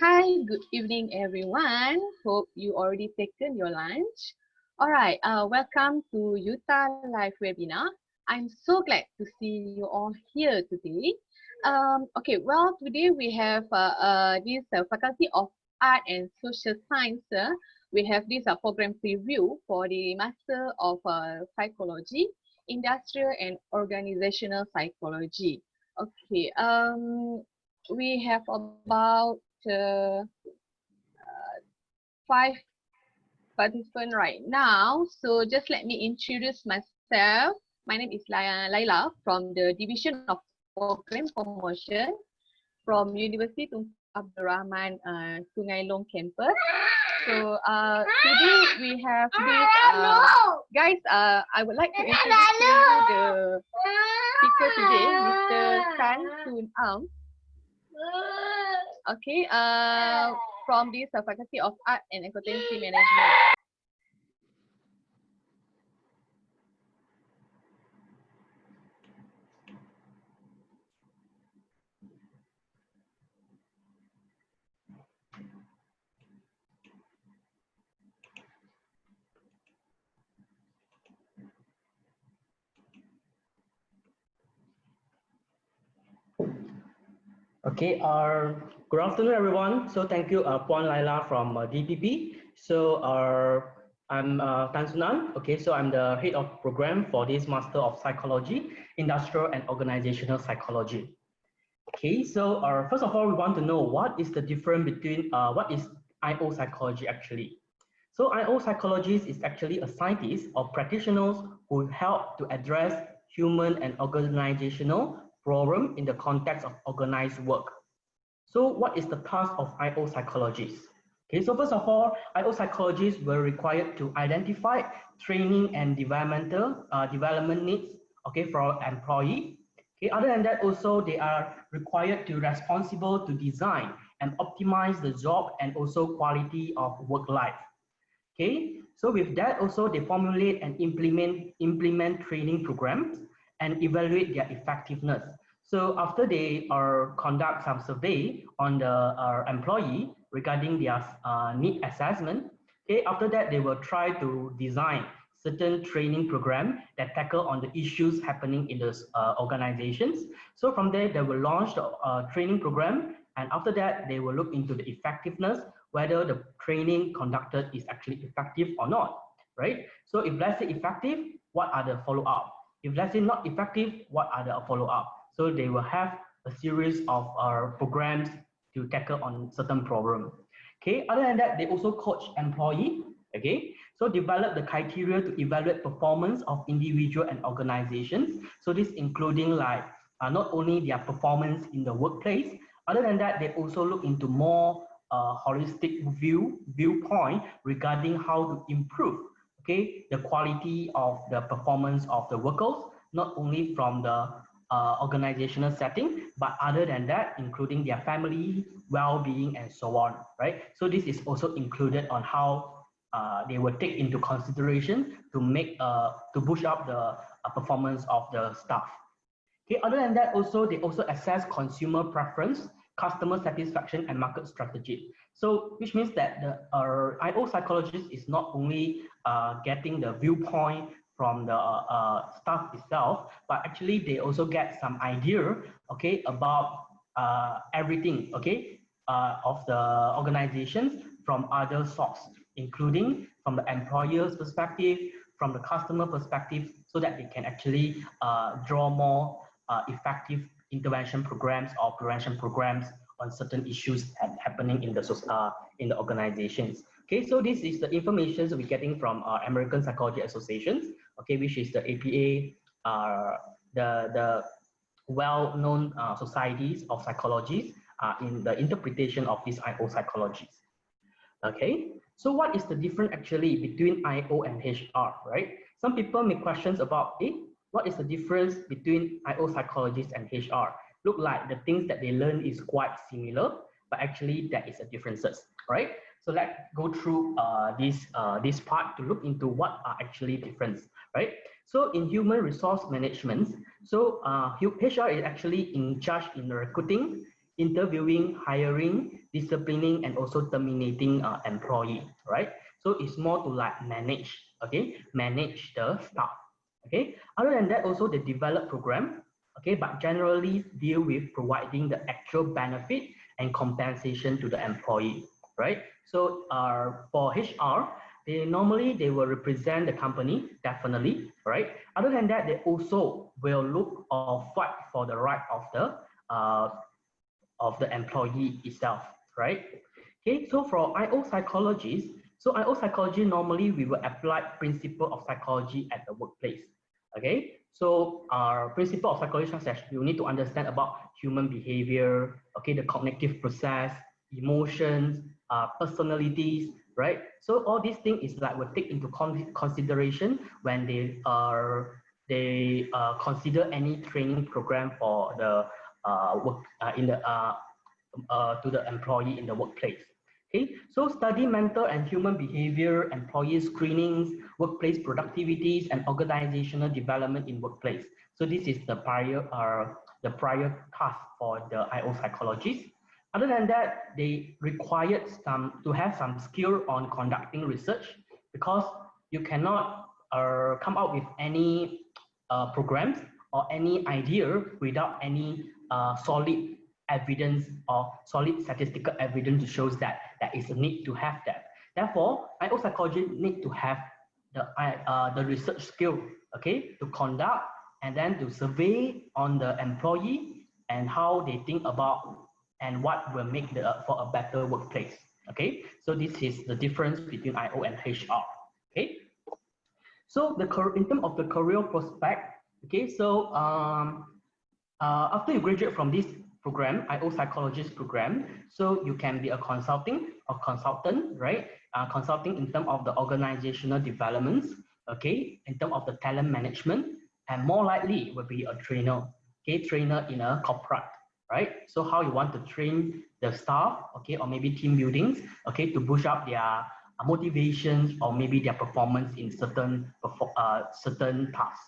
Hi, good evening, everyone. Hope you already taken your lunch. All right, welcome to Utah Live Webinar. I'm so glad to see you all here today. Okay, well, today we have this Faculty of Art and Social Science. We have this program preview for the Master of Psychology, Industrial and Organizational Psychology. Okay, we have about 5 participants right now. So just let me introduce myself. My name is Laila from the Division of Program Promotion from University Tunku Abdul Rahman Sungai Long campus. So today we have this, guys, I would like to introduce to you the speaker today, Mr. Tan Soon Am. Okay, from this Faculty of Art and Accountancy Management. Okay, good afternoon, everyone. So thank you, Puan Laila from DPP. So I'm Tan Sunan. Okay, so I'm the head of program for this Master of Psychology, Industrial and Organizational Psychology. Okay, so first of all, we want to know what is the difference between what is IO psychology actually. So IO psychologists is actually a scientist or practitioners who help to address human and organizational problem in the context of organized work. So what is the task of IO psychologists? Okay, so first of all, IO psychologists were required to identify training and development needs, okay, for employee. Okay, other than that, also they are required to responsible to design and optimize the job and also quality of work life. Okay, so with that also they formulate and implement training programs and evaluate their effectiveness. So after they conduct some survey on the employee regarding their need assessment, okay, after that they will try to design certain training program that tackle on the issues happening in those organizations. So from there they will launch the training program, and after that they will look into the effectiveness, whether the training conducted is actually effective or not, right? So if let's say effective, what are the follow-up? If let's say not effective, what are the follow-up? So they will have a series of programs to tackle on certain problem. Okay, other than that, they also coach employee, okay? So develop the criteria to evaluate performance of individual and organizations. So this including like not only their performance in the workplace, other than that, they also look into more holistic viewpoint regarding how to improve, okay, the quality of the performance of the workers, not only from the organizational setting, but other than that, including their family, well-being, and so on, right? So this is also included on how they will take into consideration to make to boost up the performance of the staff. Okay, other than that, also they also assess consumer preference, customer satisfaction, and market strategy. So, which means that the IO psychologist is not only getting the viewpoint from the staff itself, but actually they also get some idea, okay, about everything, okay, of the organizations from other sources, including from the employer's perspective, from the customer perspective, so that they can actually draw more effective intervention programs or prevention programs on certain issues happening in the organizations. Okay, so this is the information we're getting from American Psychology Association, okay, which is the APA, the well-known societies of psychologists in the interpretation of these IO psychologies. Okay, so what is the difference actually between IO and HR, right? Some people make questions about what is the difference between IO psychologists and HR? Look like the things that they learn is quite similar, but actually there is a differences, right? So let's go through this part to look into what are actually difference, right? So in human resource management, so HR is actually in charge in recruiting, interviewing, hiring, disciplining, and also terminating employee, right? So it's more to like manage, okay, manage the staff, okay. Other than that, also they develop program, okay, but generally deal with providing the actual benefit and compensation to the employee, right? So for HR, they will represent the company, definitely, right? Other than that, they also will look or fight for the right uh, of the employee itself, right? Okay, so for IO psychologists, so IO psychology, normally we will apply principle of psychology at the workplace. Okay, so our principle of psychology such you need to understand about human behavior, okay, the cognitive process, emotions, personalities, right? So all these things is like will take into consideration when they consider any training program for the work in the to the employee in the workplace. Okay, so study mental and human behavior, employee screenings, workplace productivities, and organizational development in workplace. So this is the prior task for the IO psychologists. Other than that, they required to have some skill on conducting research, because you cannot come out with any programs or any idea without any solid evidence or solid statistical evidence shows that there is a need to have that. Therefore, IO psychology need to have the research skill, okay, to conduct and then to survey on the employee and how they think about and what will make for a better workplace. Okay, so this is the difference between IO and HR. Okay, so in terms of the career prospect, okay, so after you graduate from this program, IO psychologist program, so you can be a consultant, right? Consulting in terms of the organizational developments, okay, in terms of the talent management, and more likely will be a trainer, okay, trainer in a corporate, right? So how you want to train the staff, okay, or maybe team buildings, okay, to boost up their motivations or maybe their performance in certain tasks,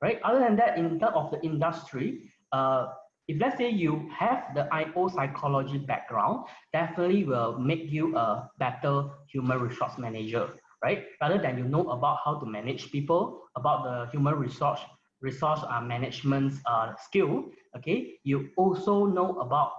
right? Other than that, in terms of the industry, if let's say you have the IO psychology background, definitely will make you a better human resource manager, right? Rather than you know about how to manage people, about the human resource management skill, okay, you also know about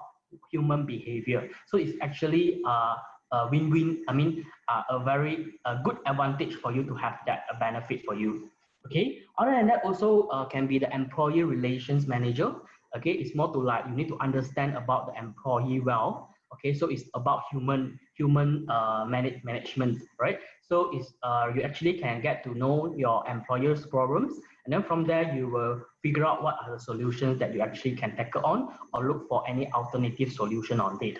human behavior. So it's actually a win-win. I mean, a very good advantage for you to have that benefit for you. Okay. Other than that, also can be the employee relations manager. Okay, it's more to like you need to understand about the employee well. Okay, so it's about human management, right? So it's you actually can get to know your employer's problems, and then from there you will figure out what are the solutions that you actually can tackle on or look for any alternative solution on it.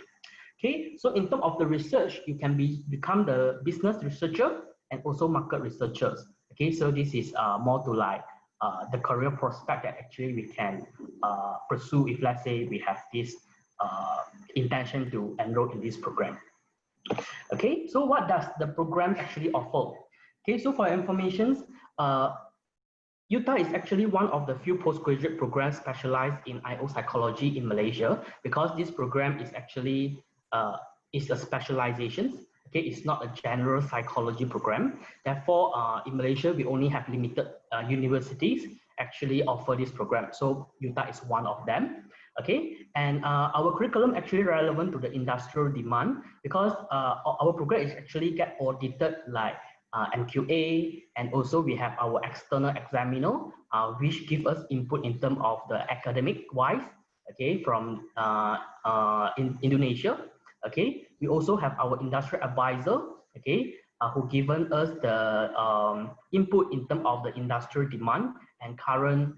Okay, so in terms of the research, you can become the business researcher and also market researchers. Okay, so this is more to like the career prospect that actually we can pursue if let's say we have this intention to enroll in this program. Okay, so what does the program actually offer? Okay, so for information, Utah is actually one of the few postgraduate programs specialized in IO psychology in Malaysia, because this program is actually is a specialization. Okay, it's not a general psychology program. Therefore, in Malaysia, we only have limited universities actually offer this program. So Utah is one of them. Okay, and our curriculum actually relevant to the industrial demand, because our program is actually get audited like MQA, and also we have our external examiner, which give us input in terms of the academic wise, okay, from in Indonesia. Okay, we also have our industrial advisor, okay, who given us the input in terms of the industrial demand and current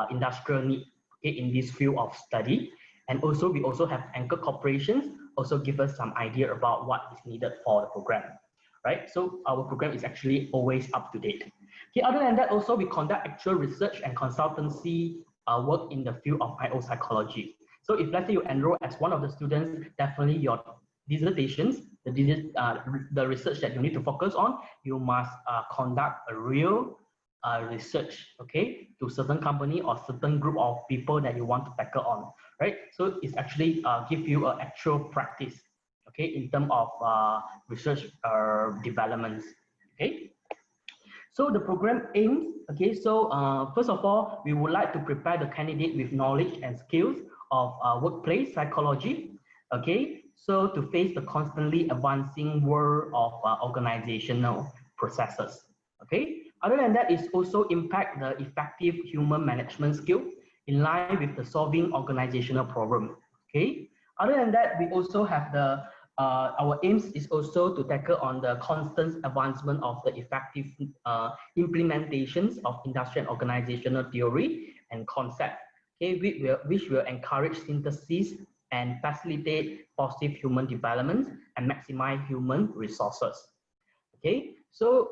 industrial need, okay, in this field of study. And also we also have anchor corporations also give us some idea about what is needed for the program, right? So our program is actually always up to date. Okay, other than that, also we conduct actual research and consultancy work in the field of IO psychology. So if let's say you enroll as one of the students, definitely your dissertations, the research that you need to focus on, you must conduct a real research, okay, to certain company or certain group of people that you want to tackle on. right? So it's actually give you an actual practice, okay, in terms of research developments, okay. So the program aims, okay, so first of all, we would like to prepare the candidate with knowledge and skills of workplace psychology, okay, so to face the constantly advancing world of organizational processes, okay. Other than that, it's also impact the effective human management skill in line with the solving organizational problem, okay. Other than that, we also have the our aims is also to tackle on the constant advancement of the effective implementations of industrial and organizational theory and concept, okay, which will encourage synthesis and facilitate positive human development and maximize human resources. Okay, so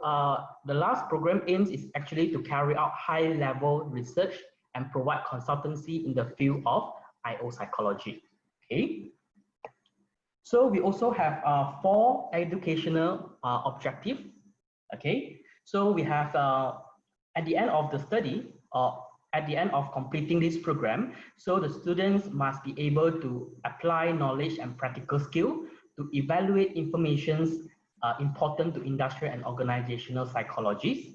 the last program aims is actually to carry out high-level research and provide consultancy in the field of IO psychology. Okay. So we also have 4 educational objectives. Okay, so we have at the end of the study or at the end of completing this program, so the students must be able to apply knowledge and practical skill to evaluate information important to industrial and organizational psychologists.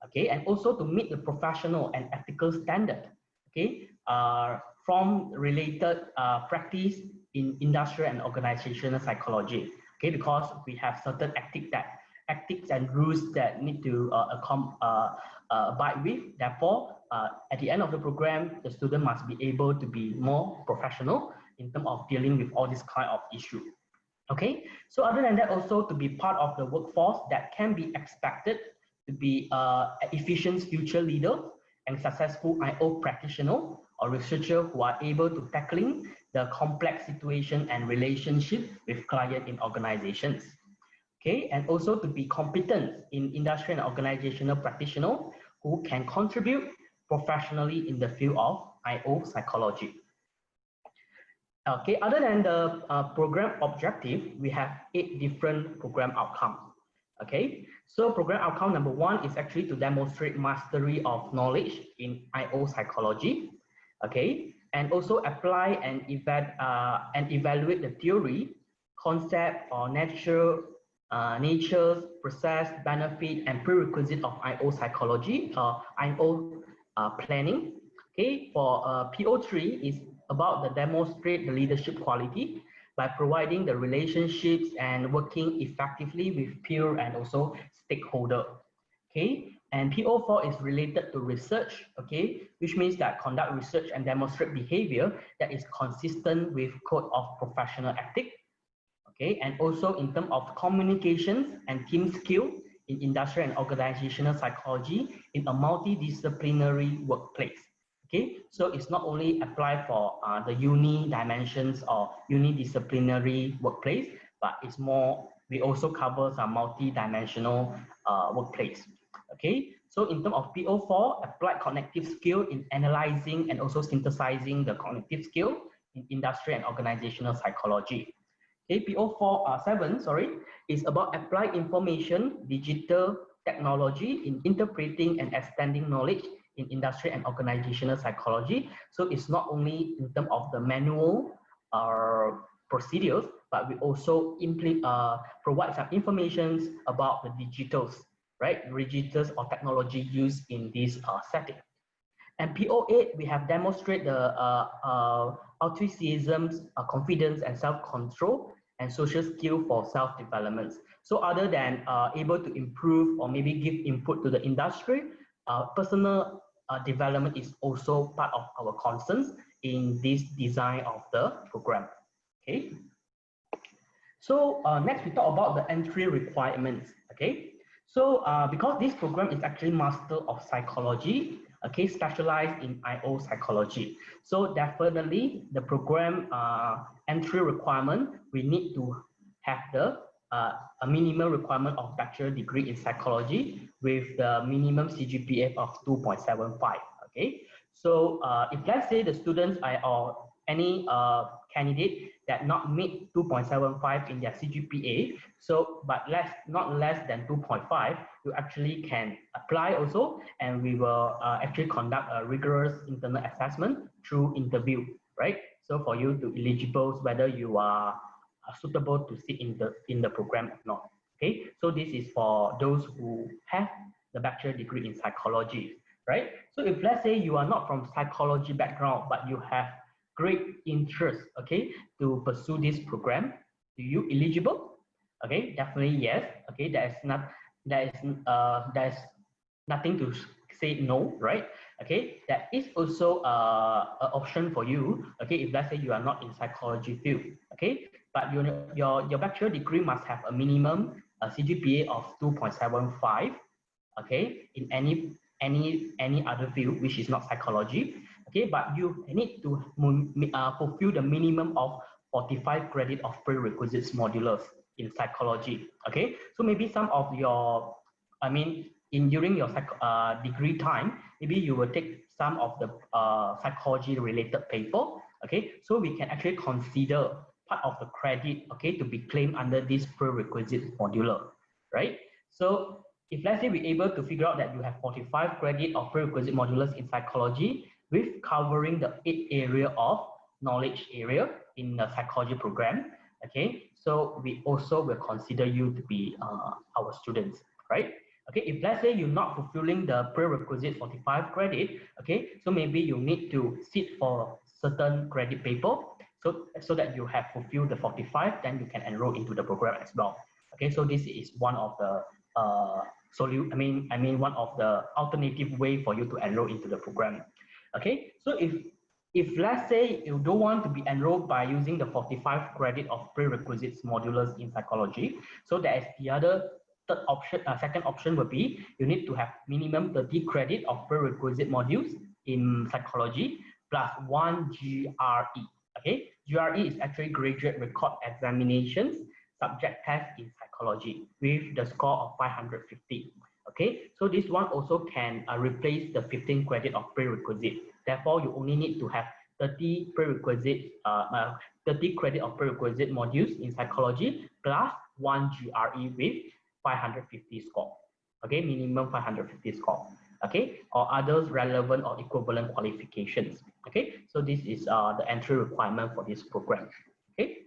Okay, and also to meet the professional and ethical standard. Okay, from related practice in industrial and organizational psychology. Okay, because we have certain ethics and rules that need to abide with. Therefore, at the end of the program, the student must be able to be more professional in terms of dealing with all this kind of issue. Okay, so other than that, also to be part of the workforce that can be expected to be an efficient future leader and successful IO practitioner or researcher who are able to tackling the complex situation and relationship with client in organizations. Okay, and also to be competent in industrial and organizational practitioner who can contribute professionally in the field of IO psychology. Okay, other than the program objective, we have 8 different program outcomes. Okay, so program outcome number 1 is actually to demonstrate mastery of knowledge in IO psychology. Okay, and also apply and evaluate the theory, concept, or nature's process, benefit, and prerequisite of IO psychology, IO planning. Okay, for PO3 is about the demonstrate the leadership quality by providing the relationships and working effectively with peer and also stakeholder. Okay, and PO4 is related to research, okay, which means that conduct research and demonstrate behavior that is consistent with code of professional ethics. Okay, and also in terms of communications and team skill in industrial and organizational psychology in a multidisciplinary workplace. Okay, so it's not only apply for the uni dimensions or unidisciplinary workplace, but it's more, we also cover some multi-dimensional workplace. Okay, so in terms of PO4, applied cognitive skill in analyzing and also synthesizing the cognitive skill in industrial and organizational psychology. Okay, PO7, sorry, is about applied information, digital technology in interpreting and extending knowledge in industrial and organizational psychology. So it's not only in terms of the manual procedures, but we also provide some information about the digitals, right? Digitals or technology used in this setting. And PO8, we have demonstrated the altruism, confidence, and self-control, and social skill for self-development. So other than able to improve or maybe give input to the industry, personal development is also part of our concerns in this design of the program. Okay. So next we talk about the entry requirements. Okay. So because this program is actually Master of Psychology, okay, specialized in IO psychology. So definitely the program entry requirement, we need to have the a minimum requirement of bachelor degree in psychology with the minimum CGPA of 2.75. Okay, so if let's say the students are or any candidate that not meet 2.75 in their CGPA, so but not less than 2.5, you actually can apply also, and we will actually conduct a rigorous internal assessment through interview, right? So for you to eligible whether you are suitable to sit in the program or not. Okay, so this is for those who have the bachelor degree in psychology, right? So if let's say you are not from psychology background, but you have great interest, okay, to pursue this program, do you eligible? Okay, definitely yes. Okay, there's nothing to say no, right? Okay, that is also an option for you. Okay, if let's say you are not in psychology field, okay, but your bachelor degree must have a minimum CGPA of 2.75, okay, in any other field which is not psychology, okay, but you need to fulfill the minimum of 45 credit of prerequisites modulars in psychology. Okay, so maybe some of your, I mean, during your degree time, maybe you will take some of the psychology related paper. Okay, so we can actually consider part of the credit, okay, to be claimed under this prerequisite modular, right? So if let's say we're able to figure out that you have 45 credit of prerequisite modulars in psychology with covering the 8 area of knowledge area in the psychology program, okay, so we also will consider you to be our students, right? Okay, if let's say you're not fulfilling the prerequisite 45 credit, okay, so maybe you need to sit for certain credit paper, so that you have fulfilled the 45, then you can enroll into the program as well. Okay, so this is one of the one of the alternative way for you to enroll into the program. Okay, so if let's say you don't want to be enrolled by using the 45 credit of prerequisites modulars in psychology, so that is the other third option. Second option would be you need to have minimum 30 credit of prerequisite modules in psychology plus 1 GRE. Okay, GRE is actually graduate record examinations subject test in psychology with the score of 550. Okay, so this one also can replace the 15 credit of prerequisite. Therefore, you only need to have 30 prerequisite, 30 credit of prerequisite modules in psychology plus 1 GRE with 550 score. Okay, minimum 550 score. Okay, or others relevant or equivalent qualifications. Okay, so this is the entry requirement for this program. Okay.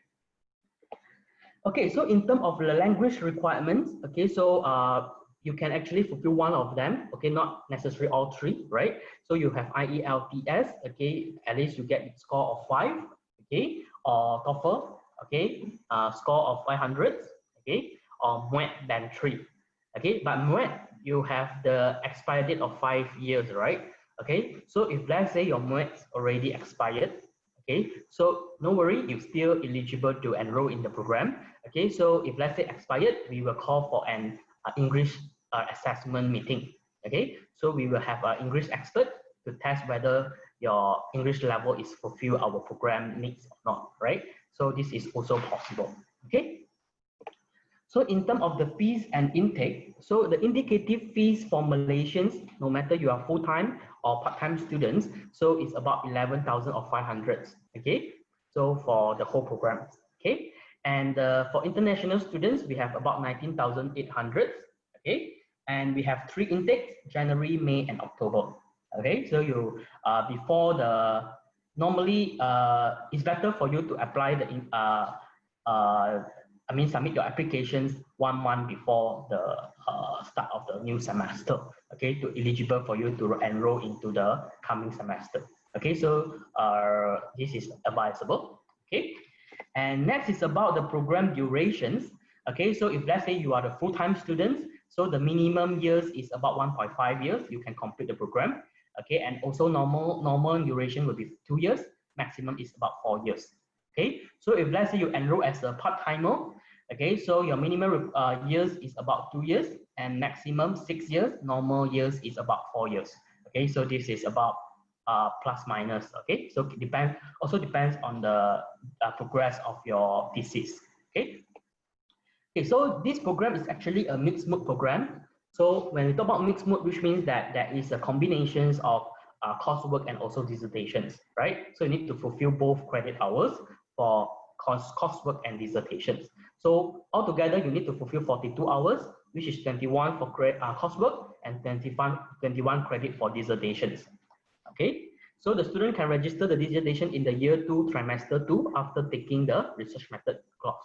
Okay, so in terms of the language requirements, okay, so you can actually fulfill one of them, okay, not necessarily all three, right? So you have IELTS, okay, at least you get a score of 5, okay, or TOEFL, okay, score of 500, okay, or MWET than 3, okay, but MWET, you have the expired date of 5 years, right? Okay, so if let's say your MWET already expired, okay, so no worry, you're still eligible to enroll in the program. Okay, so if let's say expired, we will call for an English assessment meeting. Okay, so we will have an English expert to test whether your English level is fulfill our program needs or not, right? So this is also possible. Okay. So in terms of the fees and intake, so the indicative fees for Malaysians, no matter you are full-time or part-time students, so it's about 11,500. Okay, so for the whole program. Okay, and for international students, we have about 19,800. Okay, and we have 3 intakes: January, May, and October. Okay, so you before the normally it's better for you to apply the submit your applications 1 month before the start of the new semester, okay, to eligible for you to enroll into the coming semester. Okay, so this is advisable. Okay, and next is about the program durations. Okay, so if let's say you are the full-time students, so the minimum years is about 1.5 years, you can complete the program. Okay, and also normal duration will be 2 years, maximum is about 4 years. Okay, so if let's say you enroll as a part-timer, okay, so your minimum years is about 2 years and maximum 6 years, normal years is about 4 years. Okay, so this is about plus minus. Okay, so it depends on the progress of your thesis. Okay. Okay, so this program is actually a mixed mode program. So when we talk about mixed mode, which means that there is a combinations of coursework and also dissertations, right? So you need to fulfill both credit hours for coursework and dissertations. So altogether, you need to fulfill 42 hours, which is 21 for coursework and 21 credit for dissertations. Okay. So the student can register the dissertation in the year 2, trimester 2 after taking the research method course.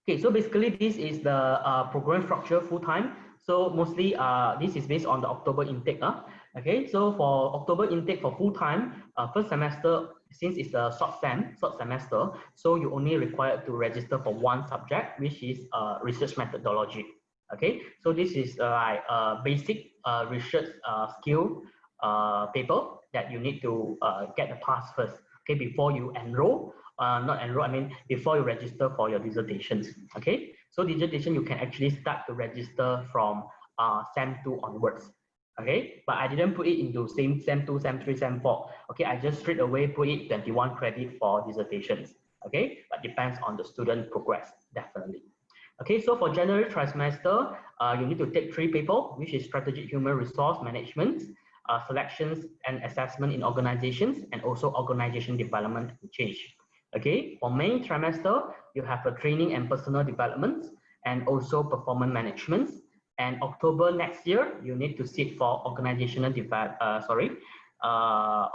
Okay, so basically this is the program structure full-time. So mostly this is based on the October intake. Okay, so for October intake for full-time, first semester, since it's a short semester, so you only required to register for one subject, which is research methodology. Okay, so this is like a basic research skill paper that you need to get the pass first. Okay, before you enroll. Not enroll, I mean, before you register for your dissertations. Okay, so dissertation you can actually start to register from SEM 2 onwards. Okay, but I didn't put it into SEM 2, SEM 3, SEM 4. Okay, I just straight away put it 21 credit for dissertations. Okay, but depends on the student progress, definitely. Okay, so for January trimester, you need to take 3 papers, which is strategic human resource management, selections and assessment in organizations, and also organization development and change. Okay, for main trimester, you have a training and personal development and also performance management. And October next year, you need to sit for organizational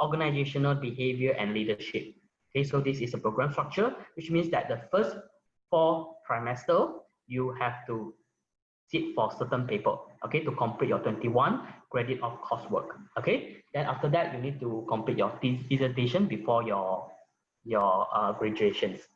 organizational behavior and leadership. Okay, so this is a program structure, which means that the first 4 trimester, you have to sit for certain paper, okay, to complete your 21 credit of coursework. Okay, then after that, you need to complete your dissertation before your graduations.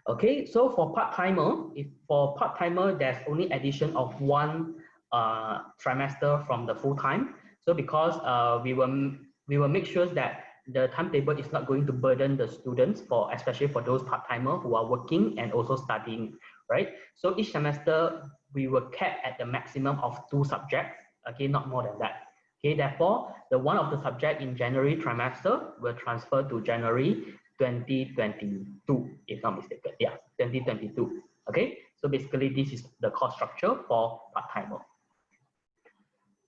Okay, so for part-timer, there's only addition of 1 trimester from the full-time. So because we will make sure that the timetable is not going to burden the students, especially for those part-timer who are working and also studying, right? So each semester we will cap at the maximum of 2 subjects, okay, not more than that. Okay, therefore, the one of the subject in January trimester will transfer to January 2022, if not mistaken. Yeah, 2022. Okay, so basically this is the course structure for part-timer.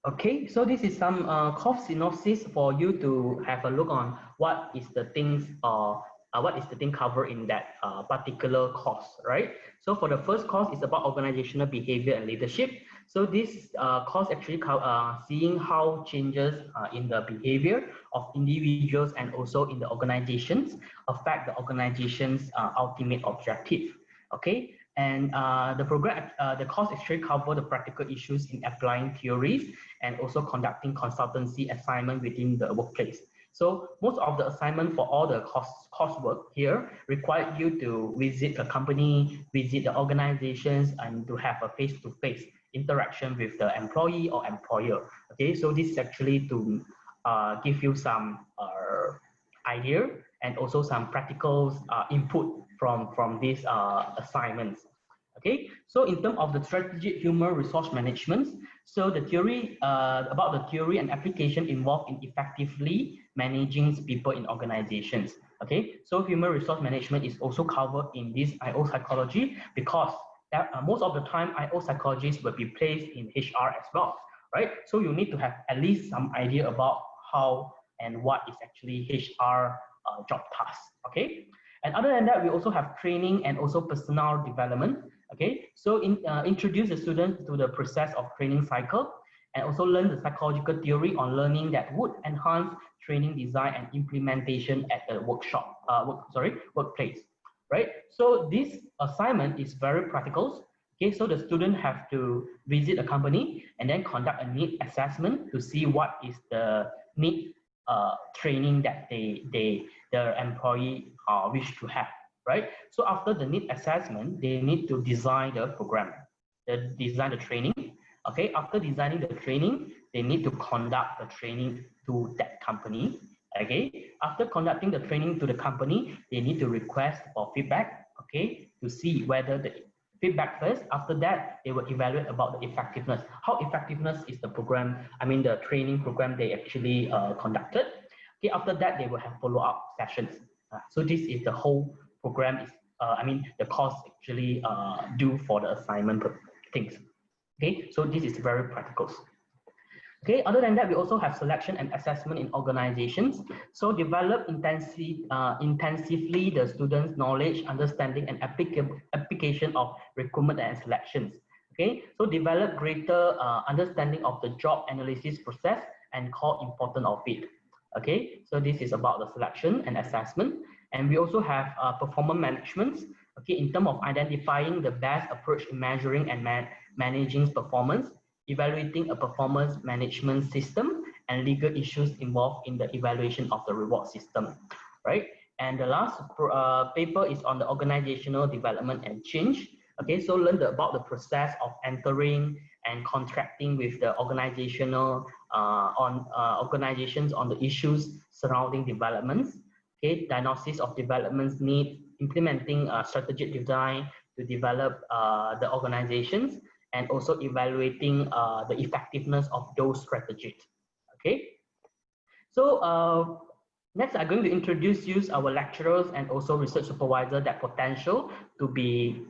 Okay, so this is some course synopsis for you to have a look on what is the things what is the thing covered in that particular course, right? So for the first course, it's about organizational behavior and leadership. So this course actually seeing how changes in the behavior of individuals and also in the organizations affect the organization's ultimate objective. Okay, and the course actually cover the practical issues in applying theories and also conducting consultancy assignment within the workplace. So most of the assignment for all the coursework here require you to visit a company, visit the organizations, and to have a face-to-face interaction with the employee or employer. Okay, so this is actually to give you some idea and also some practical input from these assignments. Okay, so in terms of the strategic human resource management, so the theory about the theory and application involved in effectively managing people in organizations. Okay, so human resource management is also covered in this IO psychology because most of the time IO psychologists will be placed in HR as well, right? So you need to have at least some idea about how and what is actually HR job task. Okay, and other than that, we also have training and also personal development. Okay, so introduce the students to the process of training cycle and also learn the psychological theory on learning that would enhance training design and implementation at the workplace, right? So this assignment is very practical. Okay, so the student have to visit a company and then conduct a need assessment to see what is the need training that the employee wish to have, right? So after the need assessment, they need to design the program, design the training. Okay, after designing the training, they need to conduct the training to that company. Okay, after conducting the training to the company, they need to request for feedback. Okay, to see whether the feedback first. After that, they will evaluate about the effectiveness. How effectiveness is the program? I mean, the training program they actually conducted. Okay, after that, they will have follow-up sessions. So this is the whole program is, the course actually do for the assignment things. Okay, so this is very practical. Okay, other than that, we also have selection and assessment in organizations. So develop intensively the students' knowledge, understanding, and application of recruitment and selections. Okay, so develop greater understanding of the job analysis process and core importance of it. Okay, so this is about the selection and assessment. And we also have performance management, okay, in terms of identifying the best approach in measuring and managing performance, evaluating a performance management system, and legal issues involved in the evaluation of the reward system, right? And the last paper is on the organizational development and change. Okay, so learn about the process of entering and contracting with the organizational organizations on the issues surrounding developments. Okay, diagnosis of development needs, implementing strategic design to develop the organizations, and also evaluating the effectiveness of those strategies. Okay, so next I'm going to introduce you our lecturers and also research supervisor that potential to be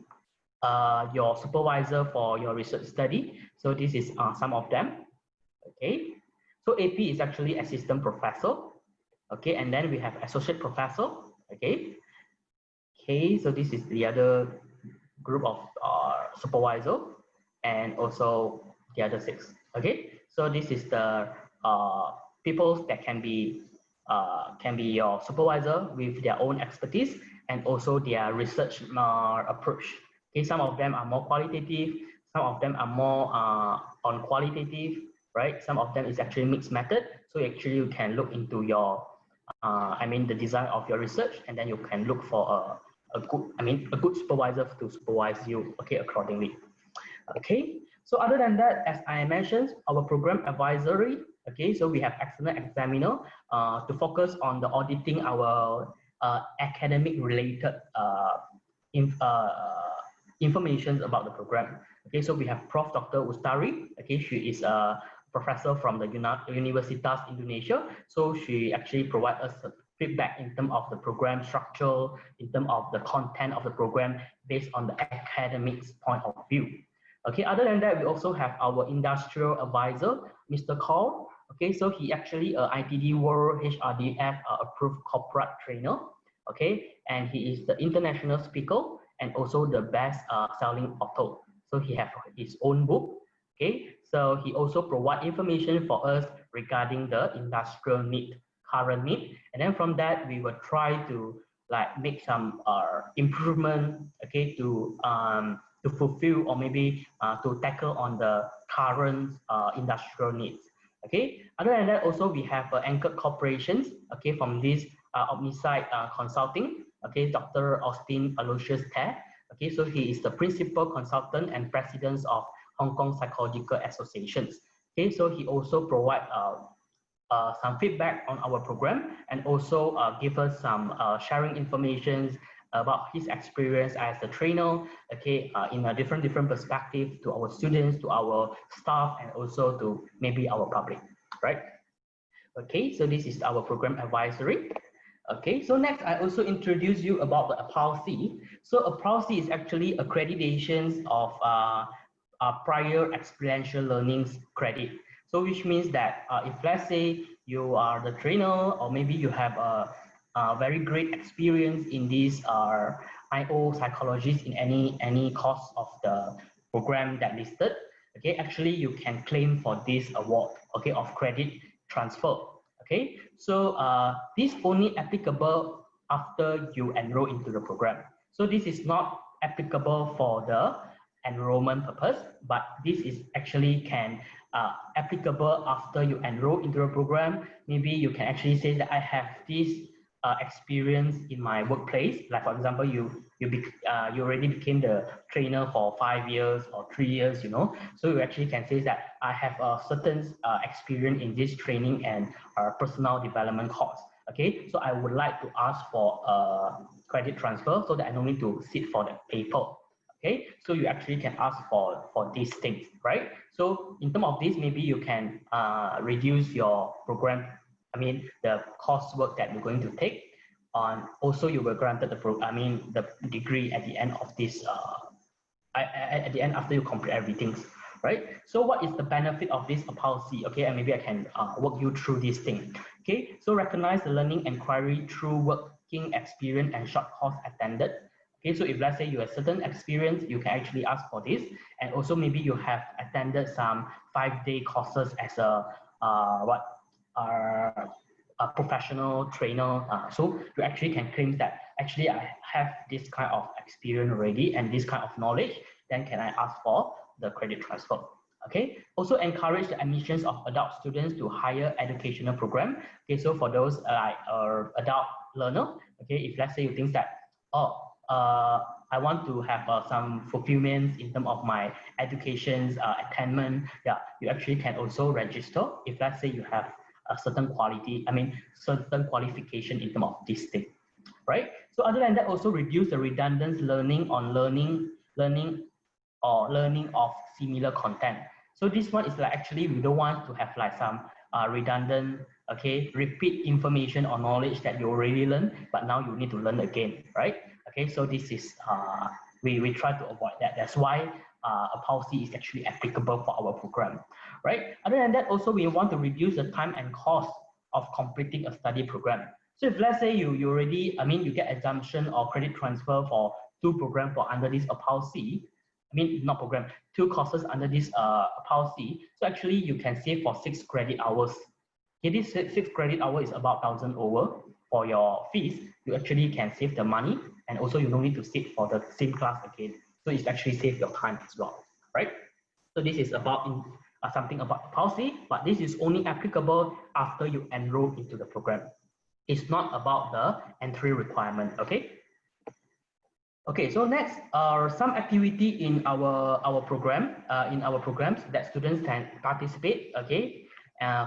your supervisor for your research study. So this is some of them. Okay, so AP is actually assistant professor. Okay, and then we have associate professor. Okay, so this is the other group of supervisor, and also the other 6. Okay, so this is the people that can be your supervisor with their own expertise and also their research approach. Okay, some of them are more qualitative, some of them are more on qualitative, right? Some of them is actually mixed method. So actually you can look into your, the design of your research, and then you can look for a good supervisor to supervise you, okay, accordingly. Okay, so other than that, as I mentioned, our program advisory, okay, so we have external examiner to focus on the auditing our academic related information about the program. Okay, so we have Prof. Dr. Ustari. Okay, she is a professor from the Universitas Indonesia. So she actually provides us feedback in terms of the program structure, in terms of the content of the program based on the academics point of view. Okay, other than that, we also have our industrial advisor, Mr. Cole. Okay, so he actually ITD World HRDF approved corporate trainer. Okay, and he is the international speaker and also the best selling author. So he has his own book. Okay, so he also provide information for us regarding the industrial need, current need, and then from that we will try to like make some improvement. Okay, to fulfill or maybe to tackle on the current industrial needs. Okay, other than that, also we have anchored corporations. Okay, from this Omnisite Consulting. Okay, Dr. Austin Aloysius Teh. Okay, so he is the principal consultant and president of Hong Kong Psychological Associations. Okay, so he also provide some feedback on our program and also give us some sharing information about his experience as a trainer, okay, in a different perspective to our students, to our staff, and also to maybe our public, right? Okay, so this is our program advisory. Okay, so next I also introduce you about the APALC. So APALC is actually accreditations of prior experiential learnings credit. So which means that if let's say you are the trainer or maybe you have a very great experience in this IO psychologist in any course of the program that listed, okay, actually you can claim for this award, okay, of credit transfer. Okay, so this only applicable after you enroll into the program. So this is not applicable for the enrollment purpose, but this is actually can applicable after you enroll into the program. Maybe you can actually say that I have this experience in my workplace. Like for example, you already became the trainer for 5 years or 3 years, you know. So you actually can say that I have a certain experience in this training and personal development course. Okay, so I would like to ask for credit transfer so that I don't need to sit for the paper. Okay, so you actually can ask for these things, right? So in terms of this, maybe you can reduce your program, the coursework that you're going to take on. Also, you were granted the degree at the end of this, at the end after you complete everything, right? So what is the benefit of this policy? Okay, and maybe I can walk you through this thing. Okay, so recognize the learning inquiry through working experience and short course attended. Okay, so if let's say you have certain experience, you can actually ask for this. And also maybe you have attended some 5-day courses as a a professional trainer. So you actually can claim that actually I have this kind of experience already and this kind of knowledge, then can I ask for the credit transfer? Okay. Also encourage the admissions of adult students to higher educational program. Okay, so for those like adult learner, okay, if let's say you think that, oh, I want to have some fulfillment in terms of my education's attainment, yeah, you actually can also register if let's say you have a certain quality, certain qualification in terms of this thing, right? So other than that, also reduce the redundant learning on learning of similar content. So this one is like actually we don't want to have like some redundant, okay, repeat information or knowledge that you already learned, but now you need to learn again, right? Okay, so this is we try to avoid that. That's why a policy is actually applicable for our program, right? Other than that, also we want to reduce the time and cost of completing a study program. So if let's say you already, you get exemption or credit transfer for 2 programs for under this policy, not program, 2 courses under this policy. So actually you can save for 6 credit hours. Okay, this 6 credit hour is about 1,000 over for your fees. You actually can save the money, and also you don't need to sit for the same class again. So it's actually save your time as well, right? So this is about something about policy, but this is only applicable after you enroll into the program. It's not about the entry requirement, okay? Okay, so next are some activity in our program, in our programs that students can participate, okay,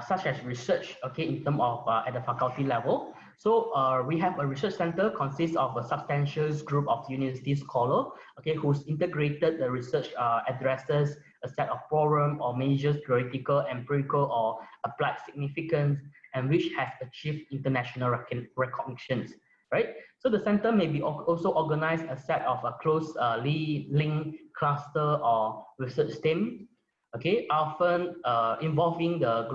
such as research, okay, in terms of at the faculty level. So we have a research center consists of a substantial group of university scholars, okay, who's integrated the research addresses a set of problem or measures theoretical, empirical, or applied significance, and which has achieved international recognitions, right? So the center may be also organize a set of a close link cluster or research team, okay, often involving the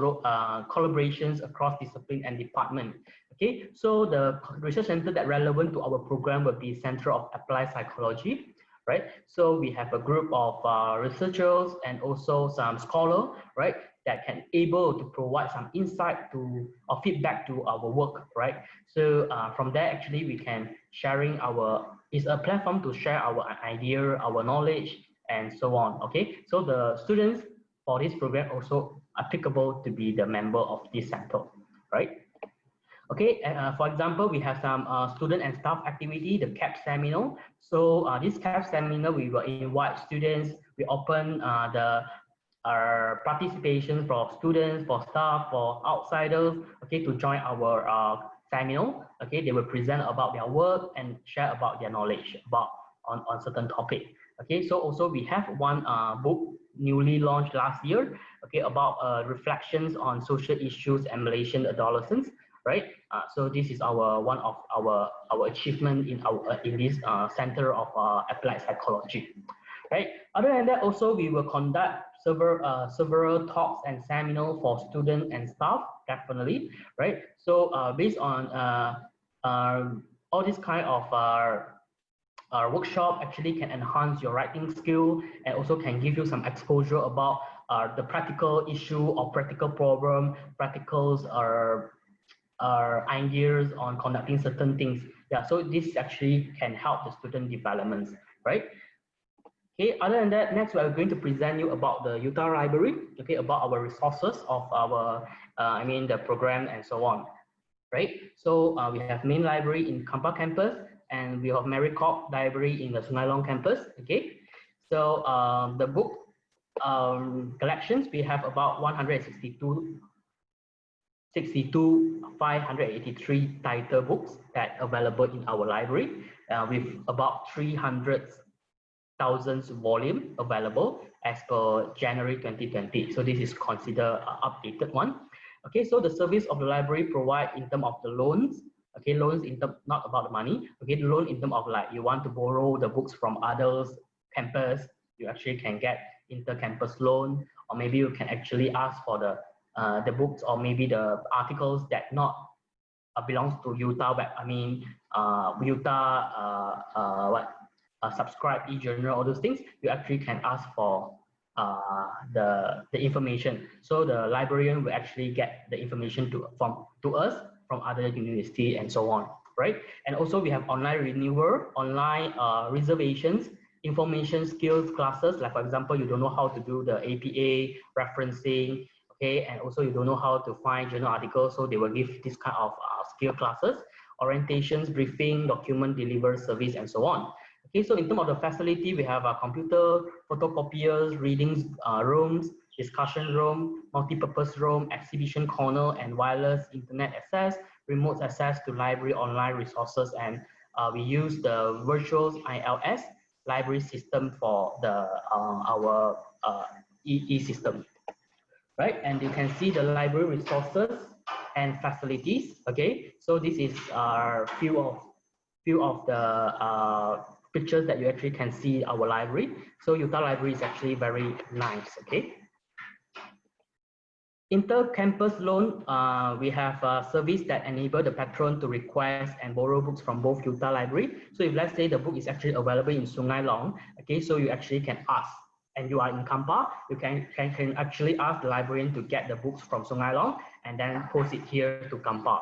collaborations across discipline and department. Okay, so the research center that relevant to our program would be Center of Applied Psychology, right? So we have a group of researchers and also some scholars, right, that can able to provide some insight to or feedback to our work, right? So from there, actually, we can sharing it's a platform to share our idea, our knowledge, and so on. Okay, so the students for this program also applicable to be the member of this center, right? Okay, for example, we have some student and staff activity, the CAP seminar. So this CAP seminar, we will invite students, we open the participation for students, for staff, for outsiders, okay, to join our seminar. Okay, they will present about their work and share about their knowledge about on certain topic. Okay, so also we have one book newly launched last year, okay, about reflections on social issues and Malaysian adolescents, right? So this is one of our achievement in this Center of Applied Psychology, right? Other than that, also we will conduct several talks and seminars for students and staff, definitely, right? So based on all this kind of workshop actually can enhance your writing skill and also can give you some exposure about the practical issue or practical problem, practicals ideas on conducting certain things. Yeah, so this actually can help the student development, right? Okay, other than that, next we are going to present you about the Utah Library, okay, about our resources of our, the program and so on, right? So we have main library in Kampa campus, and we have Maricourt Library in the Sungai Long campus, okay? So the book collections, we have about 583 title books that available in our library, with about 300,000 volume available as per January 2020. So this is considered updated one. Okay, so the service of the library provide in terms of the loans. Okay, loans in terms not about the money. Okay, the loan in terms of like you want to borrow the books from others campus, you actually can get inter-campus loan, or maybe you can actually ask for the books or maybe the articles that not belongs to Utah, but Utah subscribe e-journal, all those things. You actually can ask for the information. So the librarian will actually get the information to us from other university and so on, right? And also we have online renewal, online reservations, information skills classes. Like for example, you don't know how to do the APA referencing, okay, and also you don't know how to find journal articles, so they will give this kind of skill classes, orientations, briefing, document delivery service, and so on. Okay, so in terms of the facility, we have a computer, photocopiers, reading rooms, discussion room, multi-purpose room, exhibition corner, and wireless internet access, remote access to library online resources, and we use the virtual ILS library system for the our system, right? And you can see the library resources and facilities. Okay, so this is few of the pictures that you actually can see our library. So Utah Library is actually very nice. Okay. Inter-campus loan, we have a service that enable the patron to request and borrow books from both Utah Library. So if let's say the book is actually available in Sungai Long, okay, so you actually can ask, and you are in Kampar, you can actually ask the librarian to get the books from Sungai Long and then post it here to Kampar,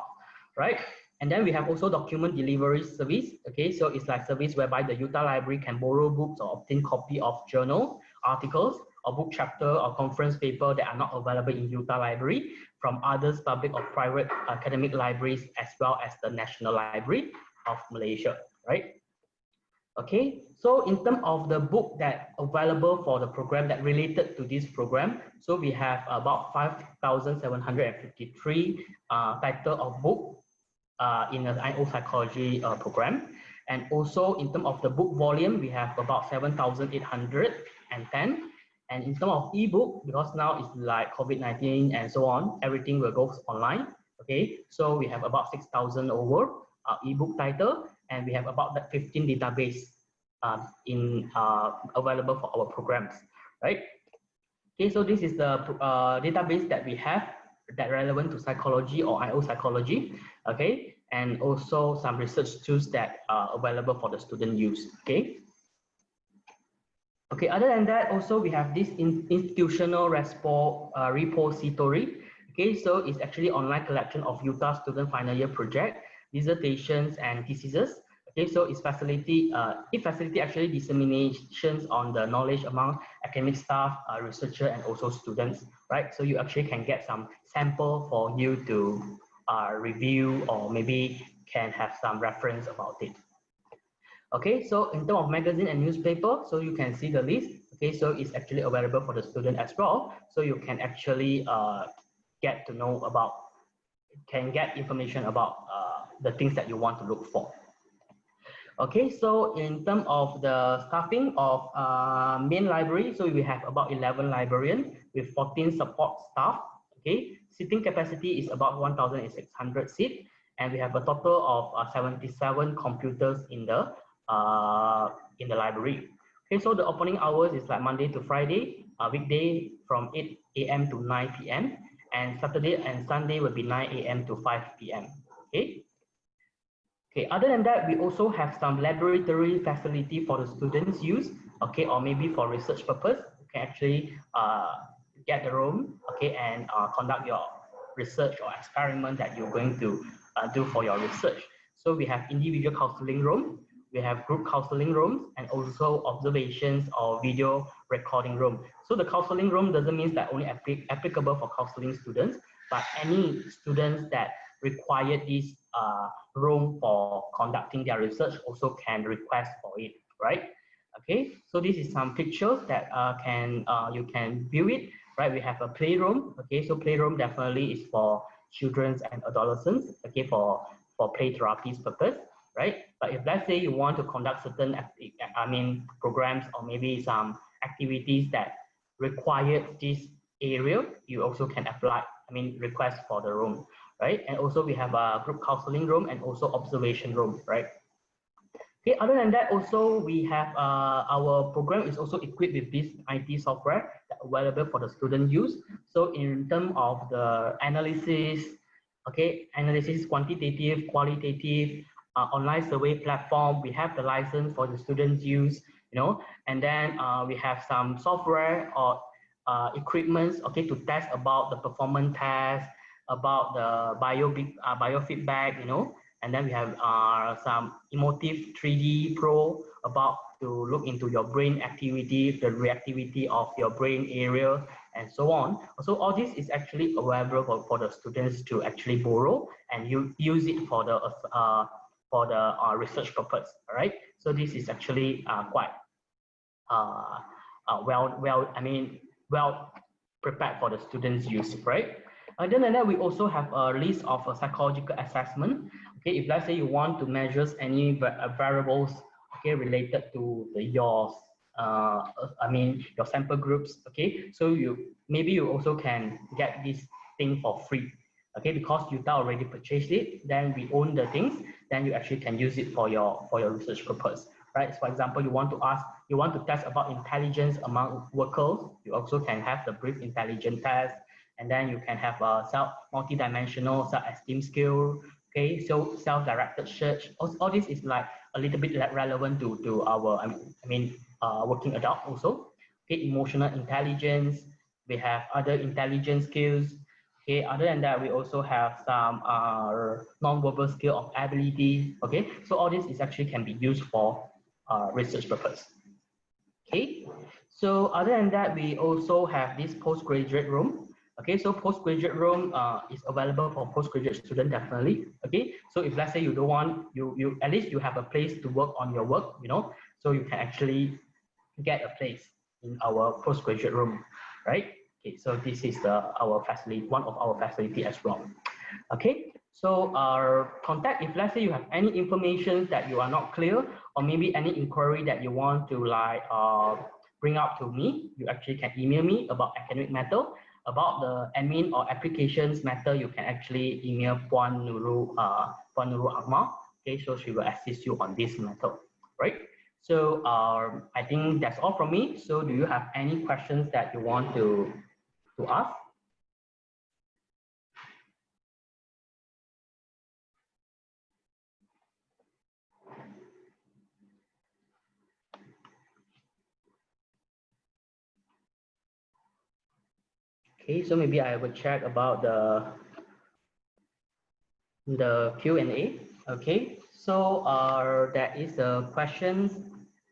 right? And then we have also document delivery service. Okay, so it's like service whereby the Utah Library can borrow books or obtain copy of journal, articles, or book chapter or conference paper that are not available in Utah Library from others public or private academic libraries, as well as the National Library of Malaysia, right? Okay, so in terms of the book that available for the program that related to this program, so we have about 5,753 title of book in the IO psychology program. And also in terms of the book volume, we have about 7,810. And in terms of ebook, because now it's like COVID-19 and so on, everything will go online. Okay, so we have about 6,000 over ebook title, and we have about 15 database available for our programs, right? Okay, so this is the database that we have that relevant to psychology or IO psychology, okay, and also some research tools that are available for the student use, okay. Okay, other than that, also we have this institutional repository. Okay, so it's actually online collection of Utah student final year project, dissertations, and theses. Okay, so it facility actually disseminations on the knowledge among academic staff, researcher, and also students, right? So you actually can get some sample for you to review, or maybe can have some reference about it. Okay, so in terms of magazine and newspaper, so you can see the list. Okay, so it's actually available for the student as well. So you can actually get to know about, get information about the things that you want to look for. Okay, so in terms of the staffing of main library, so we have about 11 librarians with 14 support staff. Okay, seating capacity is about 1,600 seats, and we have a total of 77 computers in the library. Okay, so the opening hours is like Monday to Friday, weekday from 8 a.m. to 9 p.m. and Saturday and Sunday will be 9 a.m. to 5 p.m. Okay. Okay, other than that, we also have some laboratory facility for the students' use, okay, or maybe for research purpose. You can actually get the room, okay, and conduct your research or experiment that you're going to do for your research. So we have individual counseling room, we have group counseling rooms, and also observations or video recording room. So the counseling room doesn't mean that only applicable for counseling students, but any students that require this room for conducting their research also can request for it, right? Okay, so this is some pictures that you can view it, right? We have a playroom. Okay, so playroom definitely is for children and adolescents, okay, for play therapies purpose, right? But if let's say you want to conduct certain programs or maybe some activities that require this area, you also can apply, request for the room, right? And also we have a group counseling room and also observation room, right? Okay, other than that, also we have our program is also equipped with this IT software that available for the student use. So in terms of the analysis, okay, analysis, quantitative, qualitative, online survey platform, we have the license for the students use. you know, and then we have some software or equipments, okay, to test about the performance test, about the biofeedback, you know, and then we have some emotive 3D Pro about to look into your brain activity, the reactivity of your brain area, and so on. So all this is actually available for the students to actually borrow and use it for the research purpose. All right. So this is actually quite well prepared for the students' use, right? Other than that, we also have a list of a psychological assessment. Okay, if let's say you want to measure any variables, okay, related to your your sample groups. Okay, so you also can get this thing for free. Okay, because you already purchased it, then we own the things, then you actually can use it for your research purpose, right? So for example, you want to test about intelligence among workers, you also can have the brief intelligence test, and then you can have a multi-dimensional self-esteem skill. Okay, so self-directed search. All this is like a little bit relevant to our working adult also. Okay, emotional intelligence. We have other intelligence skills. Okay, other than that, we also have some non-verbal skill of ability. Okay, so all this is actually can be used for research purpose. Okay, so other than that, we also have this postgraduate room. Okay, so postgraduate room is available for postgraduate student definitely. Okay, so if let's say you don't want, you at least you have a place to work on your work, you know, so you can actually get a place in our postgraduate room, right? Okay, so this is our facility, one of our facility as well. Okay, so our contact, if let's say you have any information that you are not clear, or maybe any inquiry that you want to like bring up to me, you actually can email me about academic matter. About the admin or applications matter, you can actually email Puan Nurul Akmal. Okay, so she will assist you on this matter, right? So I think that's all from me. So do you have any questions that you want to ask? Okay, so maybe I will check about the Q&A. Okay, so there is a questions